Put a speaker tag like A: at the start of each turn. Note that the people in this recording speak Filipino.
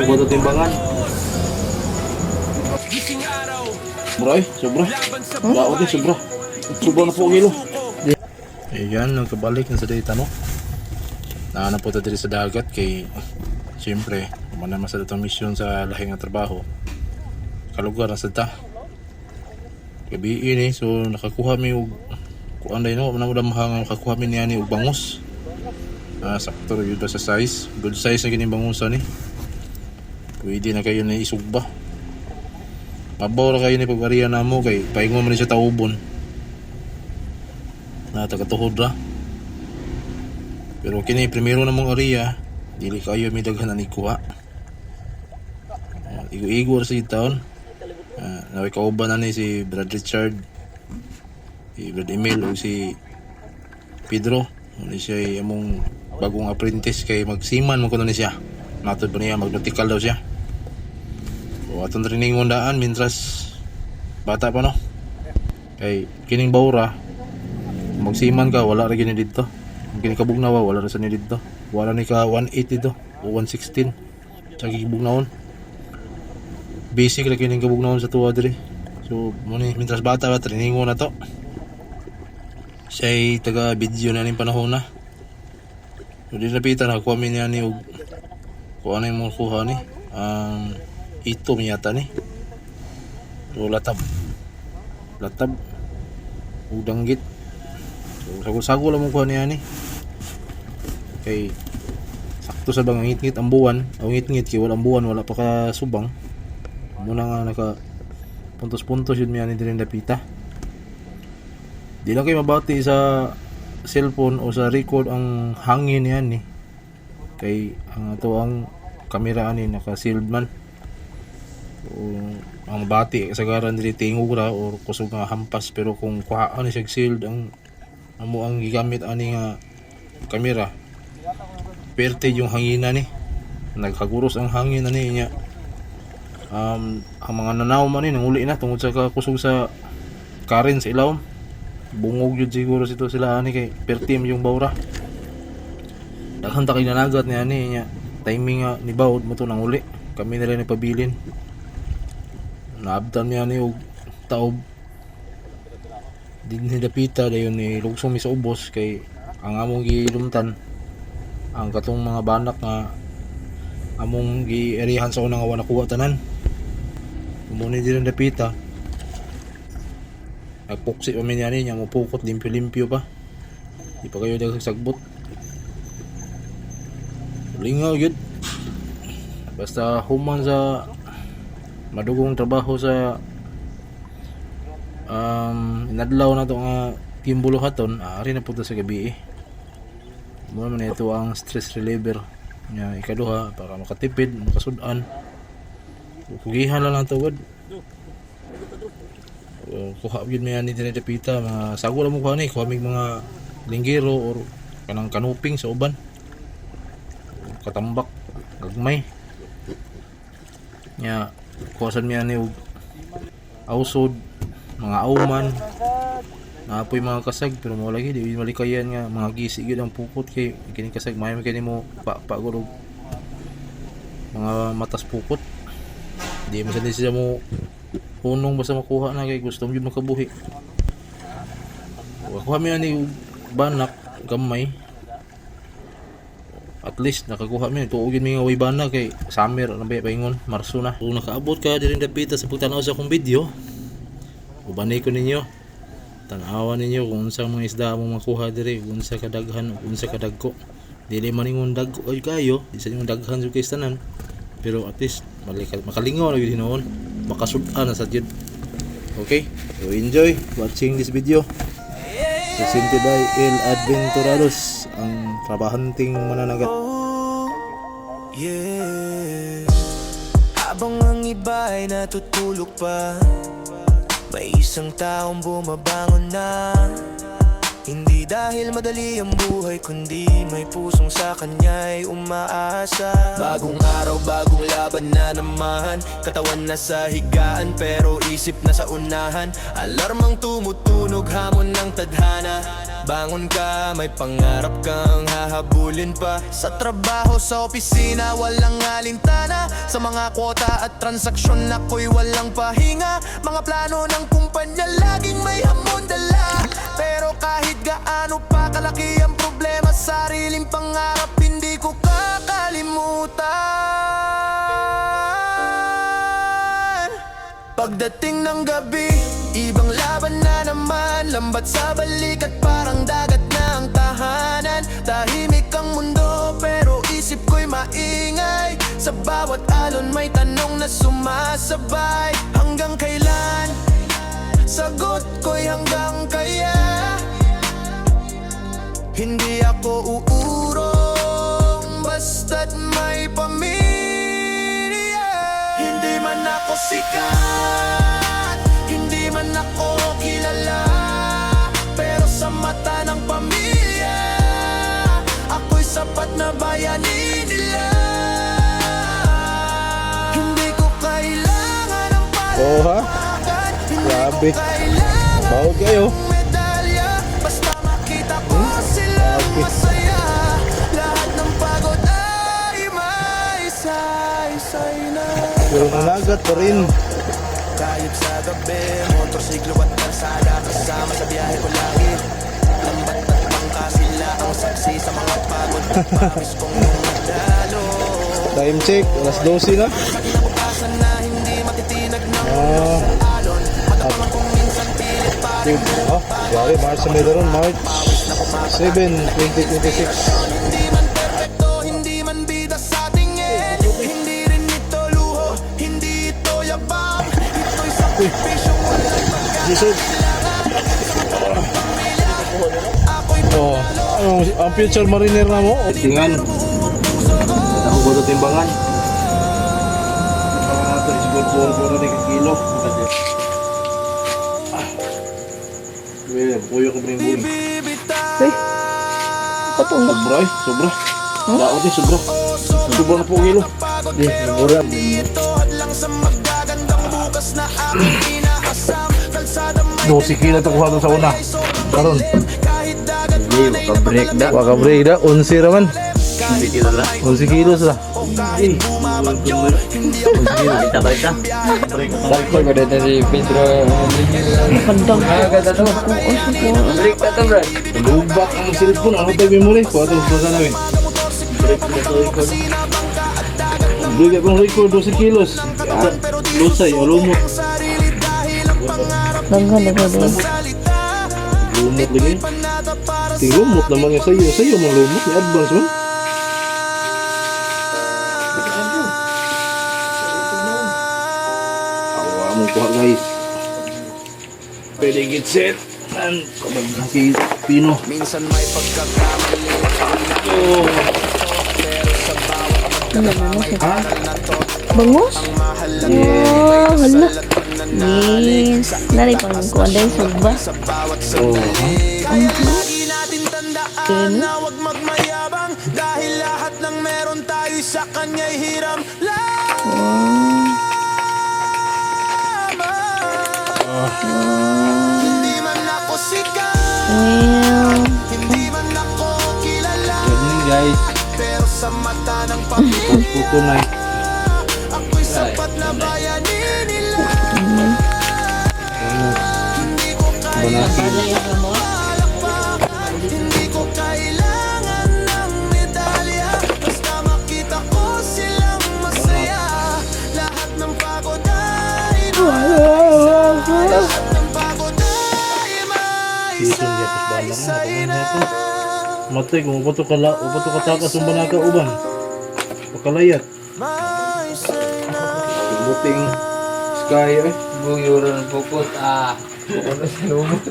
A: Sobra ito timbangan. Sobra sobra. Daot sobra. Sobra na po kilo. Ayan, nagkabalik na sa data no. Naana po dito sa dagat kay siyempre, kumana naman sa datang misyon sa lahing nga trabaho. Kalugar na sa ta. Gabi ini so nakakuha mi og kuan day no, manamudamhang nakakuha mi niya ni og bangus. Sakto yun sa size. Good size na gining bangusa ni. Pwede na kayo na isugba. Mabaw ra kayo ni pag-ariya na mo kay paingon man siya taubon. Na tagatuhod ra. Pero kini primero na mong area, dili kayo may daghan na kuha. Igo-igo ra sa taon. Naway kauban na ni si Brad Richard, si Brad Emil o si Pedro. Ano siya among bagong apprentice kay magsiman mo kuno ni siya. Matod pa niya mag-nautical daw siya. So atong training daan mintras bata pa no. Kay kining bawra magsiman ka wala ra gini dito. Kining kabugnawa wala ra sa ni dito. Wala ni ka 180 dito o 116 sa kibugnawon. Basic ra kining kabugnaon sa tuwa diri. So mo ni mintras bata ba training na to. Siya taga video na ning panahon na. So di napitan ako kami niya ni og kung ano yung kuha ni ito miyata ni. So latab udanggit. So sago lang mo kuha niya ni. Kay sakto sa bang ngit-ngit ang buwan, o ngit-ngit kay wala ang buwan wala pa ka subang. Muna nga naka puntos-puntos yun miyan ni din napita. Di lang kayo mabati sa cellphone o sa record ang hangin yan ni. Kay ang ato ang kamera ani naka-sealed man. So, ang bati kasagaran dili tingog ra or kusog nga hampas pero kung kuhaan ni siya sealed ang amo ang gigamit ani nga kamera. Perte yung hangina ni. Nagkaguros ang hangin ani niya. Ang mga nanaw man ni nanguli na tungod sa kusog sa current sa ilawom. Bungog yun siguro sito sila ani kay pertim yung bawra. Daghan ta kay nanagat ni ani nya timing nga ni bawd mo to nang uli. Kami na rin ni pabilin. Naabtan niya ni og taob. Di ni dapita dayon ni lugsong mi sa ubos kay ang among gilumtan ang katong mga banak nga among gi-erihan sa unang awan nakuha tanan. Muna din ang dapita. Nagpuksi pa min yan niya, mapukot, limpyo-limpyo pa. Di pa kayo nagsagbot. Lingaw yun. Basta human sa madugong trabaho sa inadlaw na ito nga timbuluhaton, ari na punta sa gabi eh. Muna man ito ang stress reliever niya ikaduha para makatipid, makasudan. Kugihan lang lang ito god. Kuha yun may ani din dapita mga sago lang mo kuha ni kuha mig mga linggero or kanang kanuping sa uban katambak gagmay nya kuhasan mi ani og ausod mga auman naapoy mga kasag pero mo lagi di malikayan nga mga gisi gyud ang pukot kay kini kasag may kani mo pagod mga matas pukot di mo sa siya mo punong basta makuha na kay gusto mo yun makabuhi. Kuha mi ani banak gamay. At least nakakuha mi tuugin mi nga way banak kay summer na ba paingon Marso na. Kung nakaabot ka diri dapita sa pagtanaw sa akong video, ubanay ko ninyo. Tan-awan ninyo kung unsa mga isda mo makuha diri, kung unsa kadaghan, kung unsa kadagko. Dili man ingon dagko ay kayo, isa yung daghan sa tanan. Pero at least makalingaw na gyud hinoon. Makasudan na sa dyan. Okay, so enjoy watching this video. Presented by El Adventurados, ang trabahanting mananagat.
B: Yeah. Habang ang iba ay natutulog pa, may isang taong bumabangon na. Hindi dahil madali ang buhay, kundi may pusong sa kanya'y umaasa. Bagong araw, bagong laban, laban na naman. Katawan na sa higaan pero isip na sa unahan. Alarmang tumutunog, hamon ng tadhana. Bangon ka, may pangarap kang hahabulin pa. Sa trabaho, sa opisina, walang alintana. Sa mga kwota at transaksyon, ako'y walang pahinga. Mga plano ng kumpanya, laging may hamon dala. Pero kahit gaano pa kalaki ang problema, sariling pangarap hindi ko kakalimutan. Pagdating ng gabi, ibang laban na naman. Lambat sa balikat, parang dagat na ang tahanan. Tahimik ang mundo, pero isip ko'y maingay. Sa bawat alon may tanong na sumasabay. Hanggang kailan? Sagot ko'y hanggang kaya. Hindi ako uurong basta't may pamilya. Hindi man ako sikat, hindi man ako kilala, pero sa mata ng pamilya, ako'y sapat na bayani nila. Hindi ko kailangan ng
A: Oh, ha?
B: palawakan, hindi
A: Grabe.
B: ko kailangan
A: Bawag kayo.
B: ng medalya. Basta makita ko silang masaya, lahat ng pagod ay may saysay na.
A: Pero nalagat pa rin.
B: Kahit sa gabi, motorsiklo at kalsada, kasama sa biyahe ko lagi. Lambat at bangka, sila ang saksi sa mga pagod at pawis kong dumadalo.
A: Time check, alas 12 na.
B: Kinabukasan na hindi matitinag ng
A: Ah,
B: alon. Matapaman kong minsan pilit pa rin
A: Jari, March na meron, March 7, 2026.
B: Hindi man perfecto, hindi man bida sa tingin. Hindi rin ito luho, hindi ito yabang. Ito'y sakripisyong walang
A: Jesus.
B: ako'y
A: Oh, ang future mariner na mo? Tingan. Ako ba ito timbangan? Ito, siguro puro na kilo. Puyo ko rin buhay.
B: bibitaw.
C: Katulog.
A: Sobra eh, sobra. Daot eh, sobra. Sobra na po kilo. Di, mura.
B: Dito hadlang sa magagandang bukas na aking inaasam. Kalsada may
A: 12 kilo ito kuha sa una. Karon.
B: kahit dagat
C: Hindi, maka-break da.
A: Waka break da, 11 raman.
C: Hindi kita na.
A: 11 kilos na.
B: o kahit bumabagyo, hindi ako
C: Balita. Balita ko dito si Pedro.
D: Magandang
C: Maganda to. Break na to, bro.
A: Lubak ang cellphone. Ano tayo memory? Kuha ito sa namin.
C: Break na to.
A: Break akong record 12 kilos. Lusay, o lumot.
B: sarili dahil ang pangarap
D: daghan na din.
B: salita.
A: Lumot lagi.
B: Panata para
A: Ting lumot naman yung sa'yo. Sa'yo mong lumot. May advance man. Awa mo kuha guys. Pwede get set. And kabag na kay Pino.
B: minsan may pagkakamali.
A: Oh.
B: Pero sa bawat pagkakamay aral na to.
D: Bangus?
B: Mahalaga
D: Oh, hala.
B: at pananal.
D: Yes. Nari pang kuha dahil suba.
B: Sa bawat
A: Oh.
B: sandali, kaya lagi natin tandaan na huwag magmayabang. Dahil lahat ng meron tayo'y sa kanya'y hiram lamang. Hindi man ako sikat,
D: Well,
B: hindi man ako kilala,
A: Good morning guys.
B: pero sa mata ng pamilya,
A: Puto na.
B: ako'y sapat na bayani nila. Hindi ko kailangan palakpakan, hindi ko kailangan ng medalya. Basta makita ko silang masaya, lahat ng pagod ay lahat ng pagod ay may
A: Season niya, tapos balang na,
B: saysay na.
A: Matay kung upato ka takas yung banaga uban. Pakalayat.
B: May say na.
A: Buting sky eh.
C: Buyuran pupot. Ano sa lumot?